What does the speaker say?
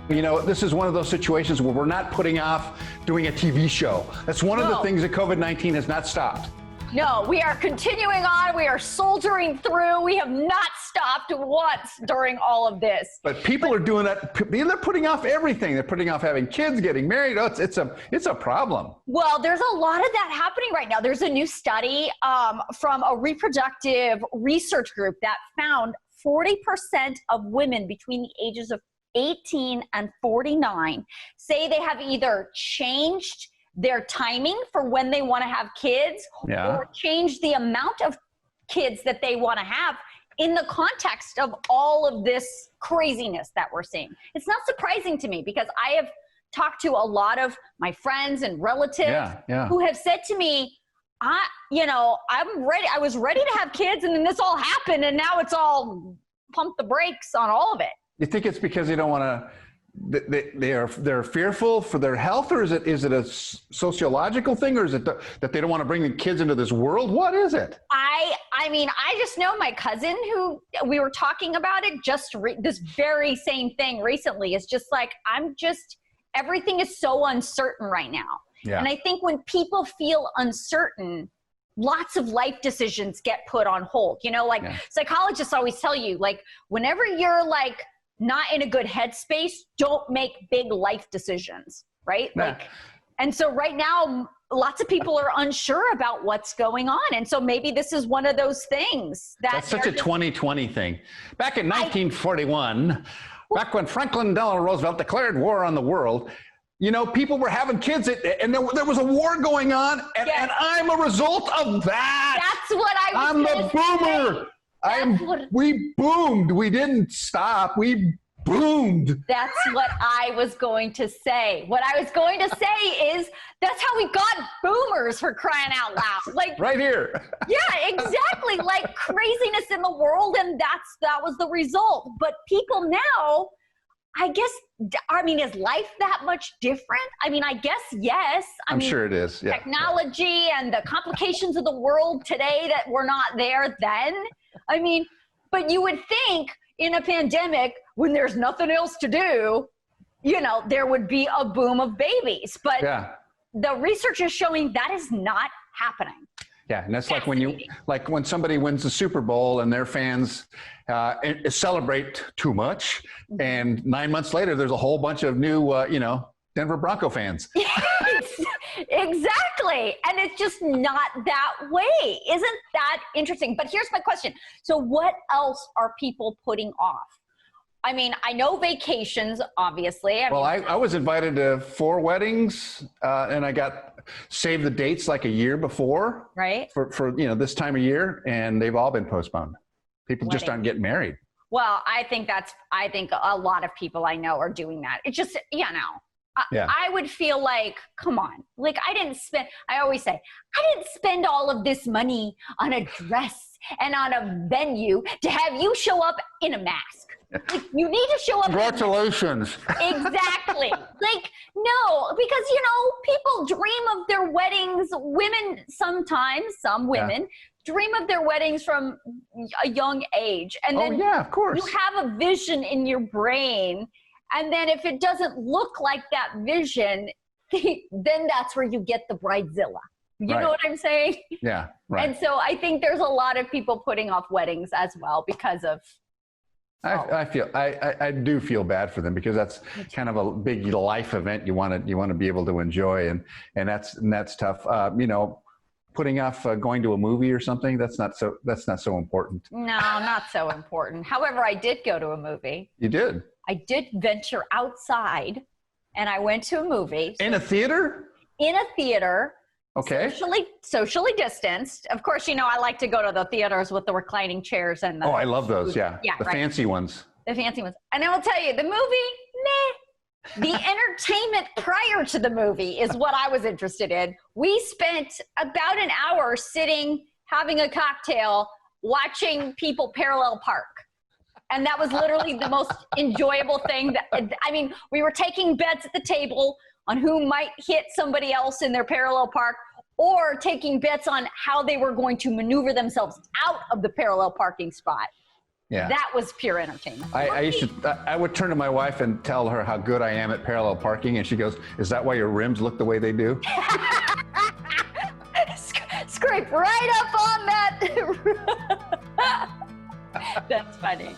You know, this is one of those situations where we're not putting off doing a TV show. That's one of the things that COVID-19 has not stopped. No, we are continuing on. We are soldiering through. We have not stopped once during all of this. But people are doing that. They're putting off everything. They're putting off having kids, getting married. Oh, it's a problem. Well, there's a lot of that happening right now. There's a new study from a reproductive research group that found 40% of women between the ages of 18 and 49 say they have either changed their timing for when they want to have kids or change the amount of kids that they want to have in the context of all of this craziness that we're seeing. It's not surprising to me because I have talked to a lot of my friends and relatives who have said to me, I'm ready. I was ready to have kids and then this all happened and now it's all pump the brakes on all of it. You think it's because they don't want to, they're fearful for their health, or is it a sociological thing, or is it that they don't want to bring the kids into this world? What is it? I mean, I just know my cousin who we were talking about it this very same thing recently. Is just like, everything is so uncertain right now. Yeah. And I think when people feel uncertain, lots of life decisions get put on hold. You know, psychologists always tell you, like, whenever you're like not in a good headspace, don't make big life decisions, right? And so right now, lots of people are unsure about what's going on. And so maybe this is one of those things that's such a 2020 thing. Back in 1941, back when Franklin Delano Roosevelt declared war on the world, you know, people were having kids and there was a war going on, and I'm a result of that. That's what I'm the boomer. We boomed. We didn't stop. We boomed. That's what I was going to say. What I was going to say is that's how we got boomers, for crying out loud. Like right here. Yeah, exactly. Like craziness in the world, and that was the result. But people now, I guess, is life that much different? I mean, I guess yes. I'm sure it is. Yeah. Technology and the complications of the world today that were not there then. I mean, but you would think in a pandemic, when there's nothing else to do, you know, there would be a boom of babies. But the research is showing that is not happening. Yeah, and that's like when somebody wins the Super Bowl and their fans celebrate too much, and 9 months later, there's a whole bunch of new, Denver Bronco fans. Exactly. And it's just not that way. Isn't that interesting? But here's my question. So what else are people putting off? I mean, I know vacations, obviously. I was invited to 4 weddings, and I got saved the dates like a year before. Right. For this time of year, and they've all been postponed. People just aren't getting married. Well, I think a lot of people I know are doing that. It's just, I would feel like, come on, like I always say, I didn't spend all of this money on a dress and on a venue to have you show up in a mask. Like, you need to show up. Congratulations. Exactly. Like, no, because, people dream of their weddings. Women sometimes, some women dream of their weddings from a young age. And then of course. You have a vision in your brain. And then if it doesn't look like that vision, then that's where you get the bridezilla. You know what I'm saying? Yeah, right. And so I think there's a lot of people putting off weddings as well because of. I do feel bad for them, because that's kind of a big life event you want to be able to enjoy, and that's tough. Putting off going to a movie or something, that's not so important. No, not so important. However, I did go to a movie. You did? I did venture outside, and I went to a movie. In a theater? In a theater. Okay. Socially distanced. Of course, I like to go to the theaters with the reclining chairs and the. Oh, I love those. Yeah. The fancy ones. The fancy ones. And I will tell you, the movie, meh. The entertainment prior to the movie is what I was interested in. We spent about an hour sitting, having a cocktail, watching people parallel park. And that was literally the most enjoyable thing. We were taking bets at the table on who might hit somebody else in their parallel park, or taking bets on how they were going to maneuver themselves out of the parallel parking spot. Yeah. That was pure entertainment. I would turn to my wife and tell her how good I am at parallel parking, and she goes, "Is that why your rims look the way they do?" Scrape right up on that. That's funny.